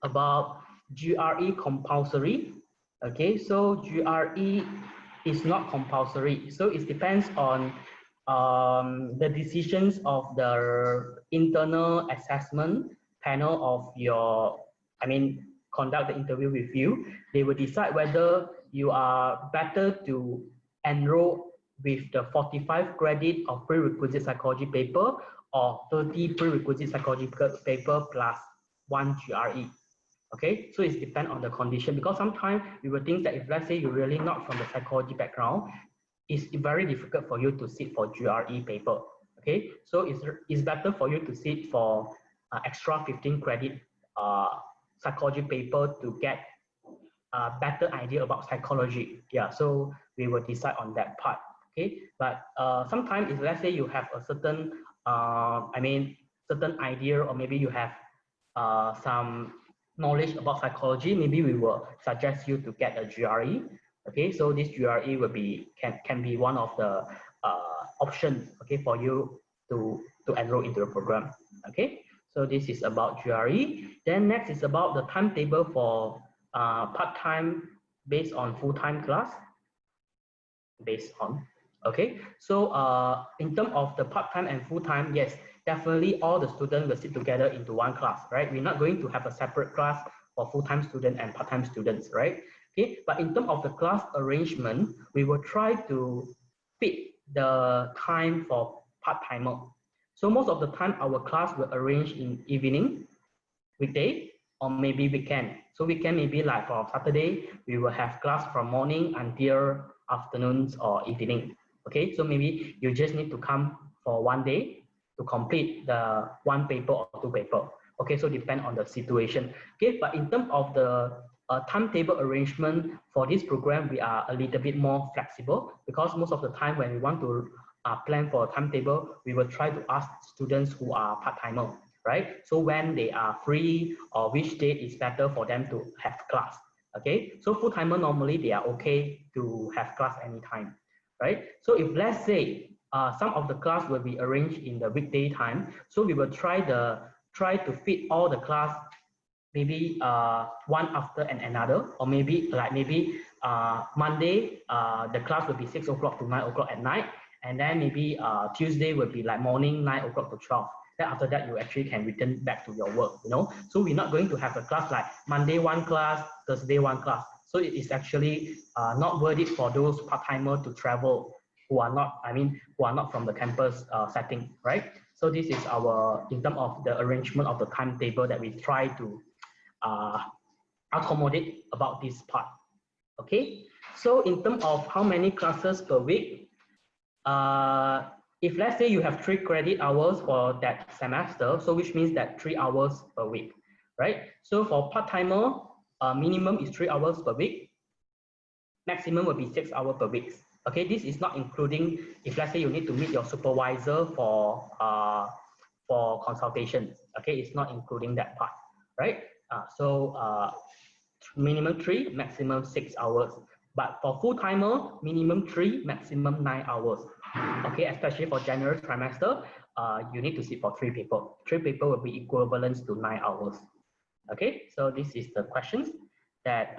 about GRE compulsory. Okay, so GRE is not compulsory. So it depends on the decisions of the internal assessment panel of your, conduct the interview with you. They will decide whether you are better to enroll with the 45 credit of prerequisite psychology paper or 30 prerequisite psychology paper plus 1 GRE. Okay, so it depends on the condition, because sometimes we will think that if let's say you're really not from the psychology background, it's very difficult for you to sit for GRE paper. Okay, so it's better for you to sit for extra 15 credit psychology paper to get a better idea about psychology. Yeah, so we will decide on that part. Okay, but sometimes if let's say you have a certain certain idea, or maybe you have some knowledge about psychology, maybe we will suggest you to get a GRE. Okay, so this GRE will be can be one of the options, okay, for you to enroll into the program. Okay, so this is about GRE. Then next is about the timetable for part-time based on full-time class. Based on, okay, so in terms of the part-time and full-time, yes, definitely all the students will sit together into one class, right? We're not going to have a separate class for full-time student and part-time students, right? Okay, but in terms of the class arrangement, we will try to fit the time for part-timer. So most of the time our class will arrange in evening, weekday, or maybe weekend. So weekend maybe like for Saturday, we will have class from morning until afternoons or evening. Okay, so maybe you just need to come for one day to complete the one paper or two paper. Okay, so depend on the situation. Okay, but in terms of the timetable arrangement for this program, we are a little bit more flexible, because most of the time when we want to plan for a timetable, we will try to ask students who are part-timer. right? So when they are free or which date is better for them to have class, okay? So full-timer normally they are okay to have class anytime, right? So if let's say some of the class will be arranged in the weekday time, so we will try to fit all the class maybe one after another, or maybe Monday the class will be 6 o'clock to 9 o'clock at night, and then maybe Tuesday will be like morning 9 o'clock to 12. Then after that you actually can return back to your work, you know. So we're not going to have a class like Monday one class, Thursday one class. So it is actually not worth it for those part-timers to travel who are not, who are not from the campus setting, right? So this is our, in terms of the arrangement of the timetable that we try to accommodate about this part. Okay, so in terms of how many classes per week, if let's say you have 3 credit hours for that semester, so which means that 3 hours per week, right? So for part-timer, minimum is 3 hours per week, maximum will be 6 hours per week. Okay, this is not including if let's say you need to meet your supervisor for consultation. Okay, it's not including that part, right? Minimum 3, maximum 6 hours. But for full-timer, minimum 3, maximum 9 hours. Okay, especially for January trimester, you need to sit for 3 people. 3 people will be equivalent to 9 hours. Okay, so this is the questions that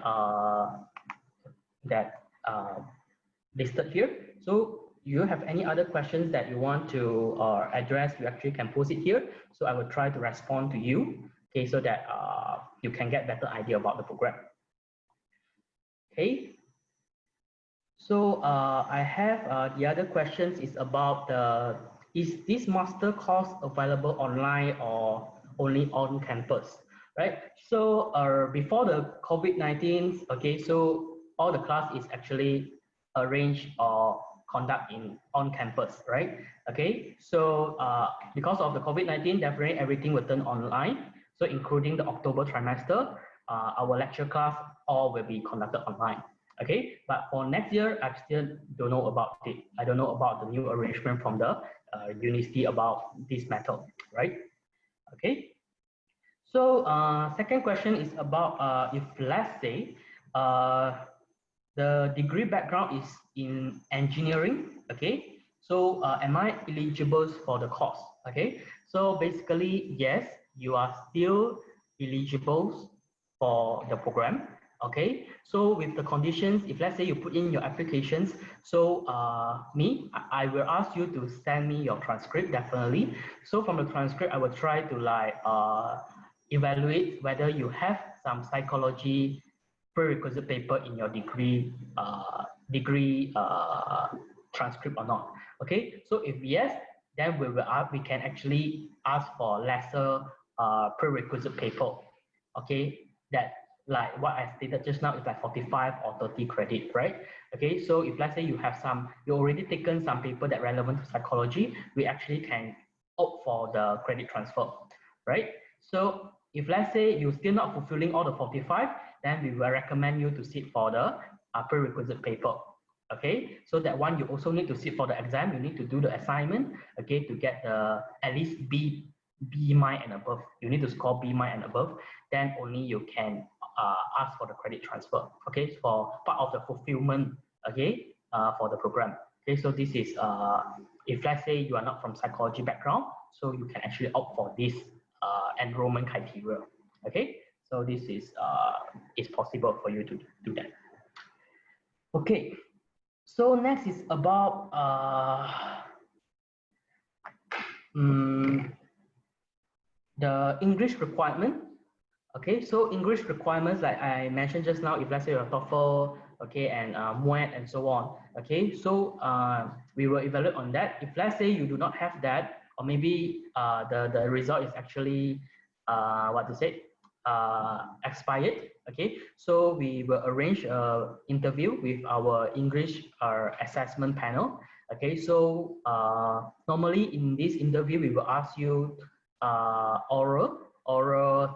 listed here. So you have any other questions that you want to address, you actually can post it here. So I will try to respond to you, okay, so that you can get better idea about the program. Okay. So I have the other questions is about is this master course available online or only on campus, right? So before the COVID-19, okay, so all the class is actually arranged or conduct in on campus, right? Okay, so because of the COVID-19, definitely everything will turn online. So including the October trimester, our lecture class all will be conducted online. Okay, but for next year, I still don't know about it. I don't know about the new arrangement from the university about this method, right? Okay. So second question is about if let's say the degree background is in engineering, okay? So am I eligible for the course? Okay, so basically yes, you are still eligible for the program. Okay, so with the conditions, if let's say you put in your applications, so I will ask you to send me your transcript definitely. So from the transcript, I will try to like evaluate whether you have some psychology prerequisite paper in your degree transcript or not. Okay, so if yes, then we can actually ask for lesser prerequisite paper. Okay, that like what I stated just now is like 45 or 30 credit, right? Okay, so if let's say you have you already taken some paper that relevant to psychology, we actually can opt for the credit transfer, right? So if let's say you're still not fulfilling all the 45, then we will recommend you to sit for the prerequisite paper. Okay, so that one you also need to sit for the exam. You need to do the assignment, okay, to get the at least B mine and above. You need to score B mine and above. Then only you can ask for the credit transfer. Okay, for part of the fulfillment. Okay, for the program. Okay, so this is if let's say you are not from psychology background, so you can actually opt for this enrollment criteria. Okay, so this is possible for you to do that. Okay, so next is about the English requirement. Okay, so English requirements, like I mentioned just now, if let's say you're TOEFL, okay, and MUET and so on, okay, so we will evaluate on that. If let's say you do not have that, or maybe the result is actually expired, okay, so we will arrange an interview with our English assessment panel. Okay, so normally in this interview we will ask you oral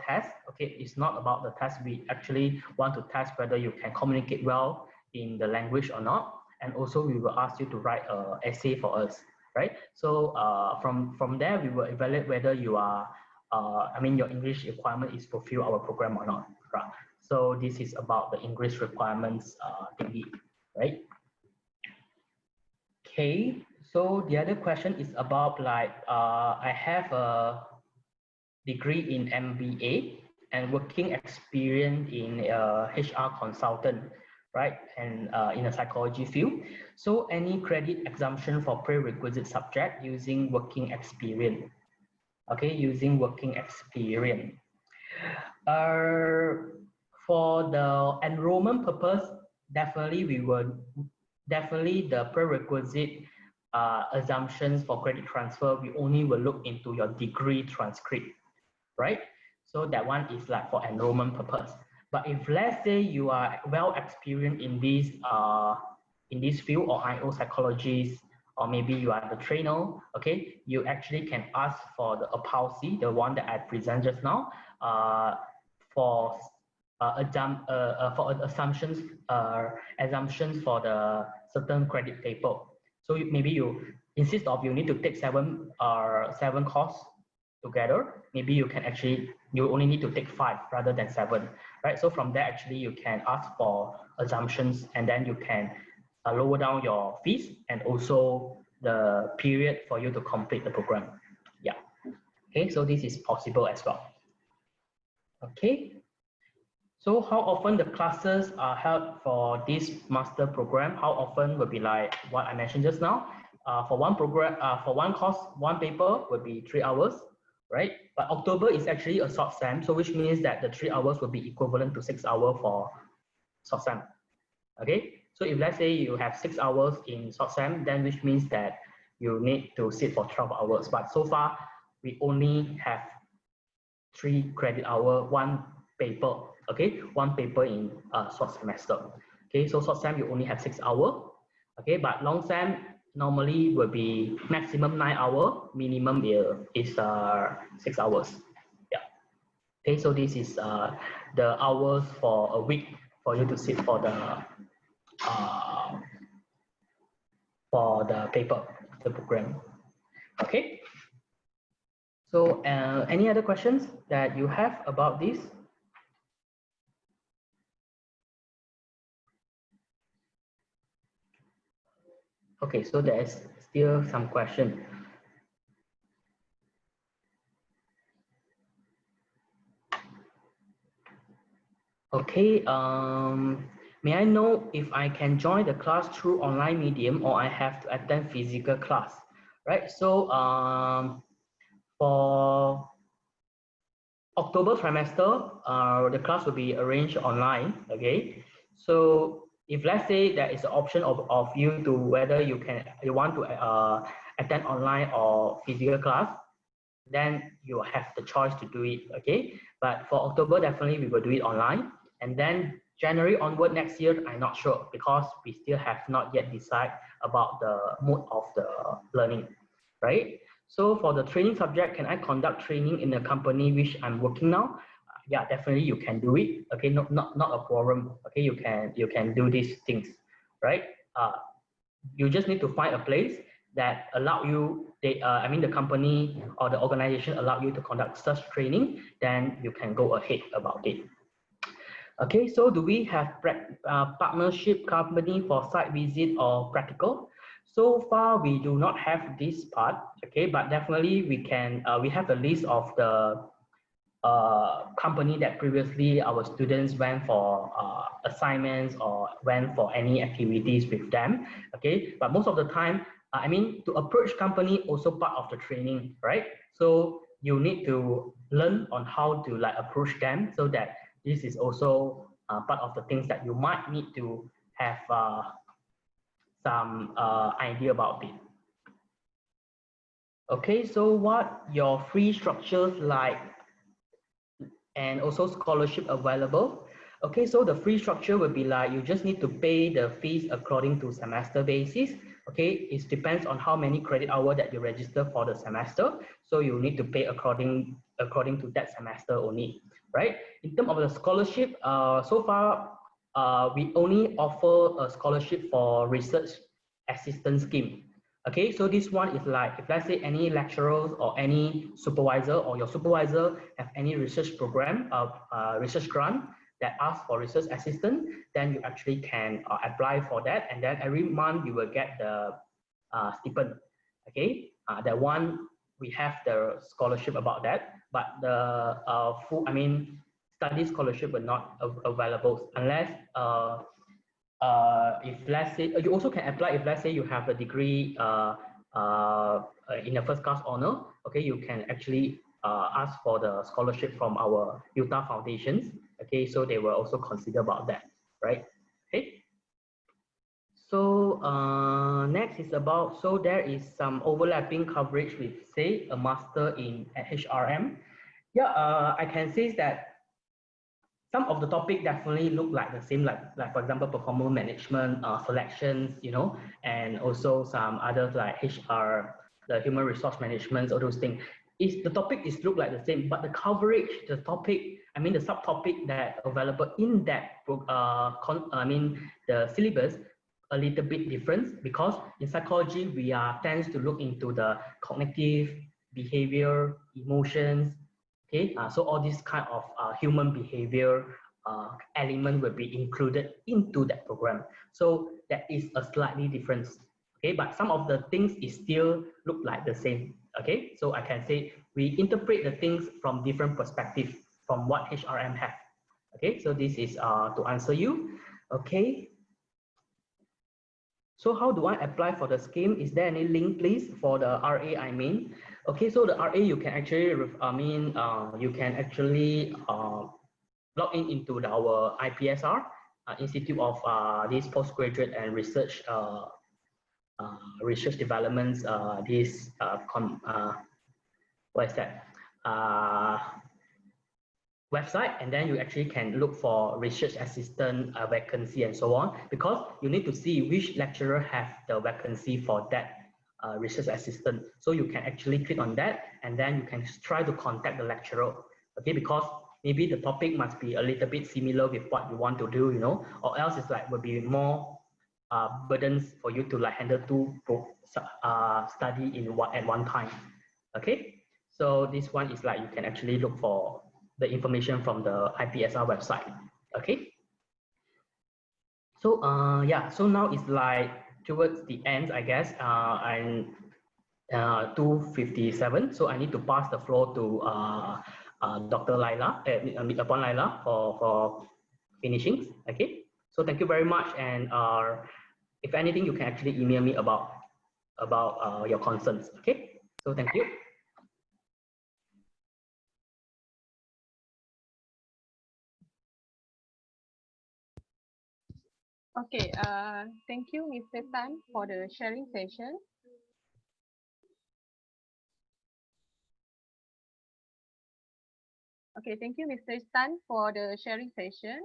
test. Okay, it's not about the test. We actually want to test whether you can communicate well in the language or not, and also we will ask you to write an essay for us, right? So from there we will evaluate whether you are I mean, your English requirement is fulfill our program or not, right? So this is about the English requirements thingy, right? Okay, so the other question is about like, I have a degree in MBA and working experience in HR consultant, right? And in a psychology field. So any credit exemption for prerequisite subject using working experience? Okay, using working experience. For the enrollment purpose, definitely the prerequisite assumptions for credit transfer, we only will look into your degree transcript, right? So that one is like for enrollment purpose. But if let's say you are well experienced in this field or IO psychologist, or maybe you are the trainer, okay, you actually can ask for the APALSI, the one that I present just now, for assumptions for the certain credit paper. So maybe you insist of you need to take seven courses together. Maybe you only need to take 5 rather than 7, right? So from there, actually, you can ask for assumptions, and then you can lower down your fees and also the period for you to complete the program. Yeah. Okay, so this is possible as well. Okay. So how often the classes are held for this master program? How often will be like what I mentioned just now? For one program, for one course, one paper will be 3 hours, right? But October is actually a short sem, so which means that the 3 hours will be equivalent to 6 hours for short sem. Okay, so if let's say you have 6 hours in short sem, then which means that you need to sit for 12 hours. But so far, we only have 3 credit hour, one paper. Okay, one paper in short semester. Okay, so short sem you only have 6 hours. Okay, but long sem normally will be maximum 9 hours, minimum is 6 hours. Yeah. Okay, so this is the hours for a week for you to sit for the paper, the program. Okay. So any other questions that you have about this? Okay, so there is still some question. Okay, may I know if I can join the class through online medium or I have to attend physical class, right? So for October trimester, the class will be arranged online, okay? So if let's say there is an option of you to whether you want to attend online or physical class, then you have the choice to do it, okay? But for October, definitely we will do it online. And then January onward next year, I'm not sure because we still have not yet decided about the mode of the learning, right? So for the training subject, can I conduct training in the company which I'm working now? Yeah, definitely you can do it. Okay, not a problem. Okay, you can do these things, right? You just need to find a place that allow you, I mean the company or the organization allow you to conduct such training, then you can go ahead about it. Okay, so do we have partnership company for site visit or practical? So far, we do not have this part, okay, but definitely we can, we have a list of the company that previously our students went for assignments or went for any activities with them, okay? But most of the time, I mean, to approach company also part of the training, right? So you need to learn on how to like approach them, so that this is also part of the things that you might need to have some idea about it. Okay, so what your free structures like and also scholarship available? Okay, so the free structure will be like you just need to pay the fees according to semester basis. Okay, it depends on how many credit hour that you register for the semester. So you need to pay according to that semester only, right? In terms of the scholarship, so far we only offer a scholarship for research assistance scheme. Okay, so this one is like, if let's say any lecturers or any supervisor or your supervisor have any research program, research grant that asks for research assistant, then you actually can apply for that, and then every month you will get the stipend. Okay, that one we have the scholarship about that, but the study scholarship will not available unless if let's say you also can apply if let's say you have a degree in a first class honor. Okay, you can actually ask for the scholarship from our Utah foundations. Okay, so they will also consider about that, right? Okay. So next is about, so there is some overlapping coverage with say a master in HRM. Yeah, I can say that some of the topic definitely look like the same, like for example, performance management, selections, and also some others like HR, the human resource management, all those things. Is the topic is look like the same, but the coverage, the topic, the subtopic that available in that the syllabus a little bit different, because in psychology we are tends to look into the cognitive, behavior, emotions. Okay, so all these kind of human behavior element will be included into that program. So that is a slightly difference. Okay, but some of the things is still look like the same. Okay, so I can say we interpret the things from different perspective from what HRM have. Okay, so this is to answer you. Okay. So how do I apply for the scheme? Is there any link, please, for the RA? Okay, so the RA you can actually, you can actually log in into our IPSR, Institute of this postgraduate and research research developments. What is that? Website, and then you actually can look for research assistant vacancy and so on, because you need to see which lecturer have the vacancy for that research assistant. So you can actually click on that, and then you can try to contact the lecturer. Okay, because maybe the topic must be a little bit similar with what you want to do, or else it's like will be more burdens for you to like handle two study at one time. Okay, so this one is like you can actually look for the information from the IPSR website. Okay. So yeah, so now it's like towards the end, I guess. I'm 2:57, so I need to pass the floor to Dr. Laila, upon Laila for finishing. Okay. So thank you very much, and if anything, you can actually email me about your concerns. Okay. So thank you. Okay, thank you, Mr. Tan, for the sharing session. Okay, thank you, Mr. Tan, for the sharing session.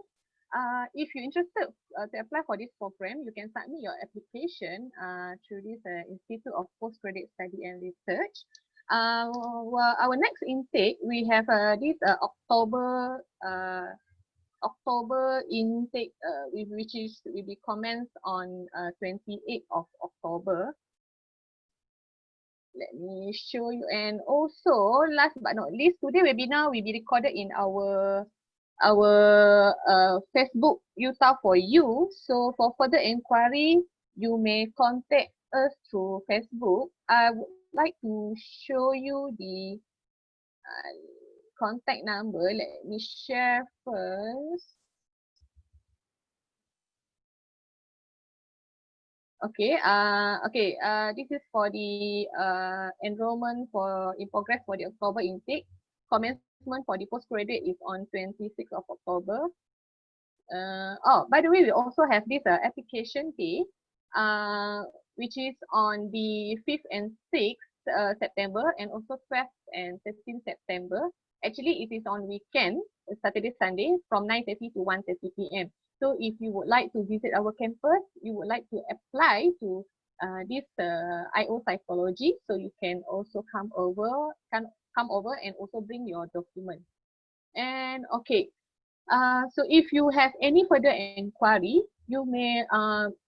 If you're interested to apply for this program, you can submit your application through this Institute of Postgraduate Study and Research. Well, our next intake, we have this October intake, which will be commenced on 28th of October. Let me show you. And also, last but not least, today webinar will be recorded in our Facebook Utah for you. So for further inquiry, you may contact us through Facebook. I would like to show you the contact number. Let me share first. Okay, this is for the enrollment in progress for the October intake. Commencement for the postgraduate is on 26th of October. By the way, we also have this application day, which is on the 5th and 6th September, and also 12th and 13th September. Actually, it is on weekend, Saturday, Sunday, from 9:30 to 1:30 p.m. So if you would like to visit our campus, you would like to apply to this IO psychology, so you can also come over and also bring your document. And okay, so if you have any further inquiry, you may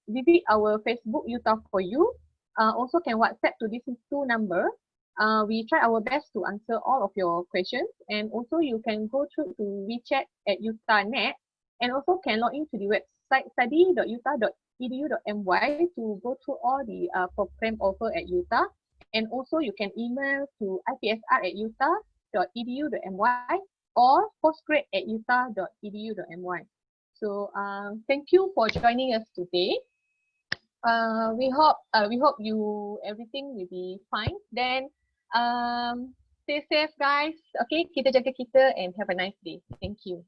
visit our Facebook Utah for you. also can WhatsApp to this two number. We try our best to answer all of your questions, and also you can go through to WeChat at UTAHNet, and also can log into the website study.utah.edu.my to go through all the program offer at Utah, and also you can email to ipsr@utah.edu.my or postgrad@utah.edu.my. So thank you for joining us today. We hope you everything will be fine. Then stay safe guys. Okay, kita jaga kita and have a nice day. Thank you.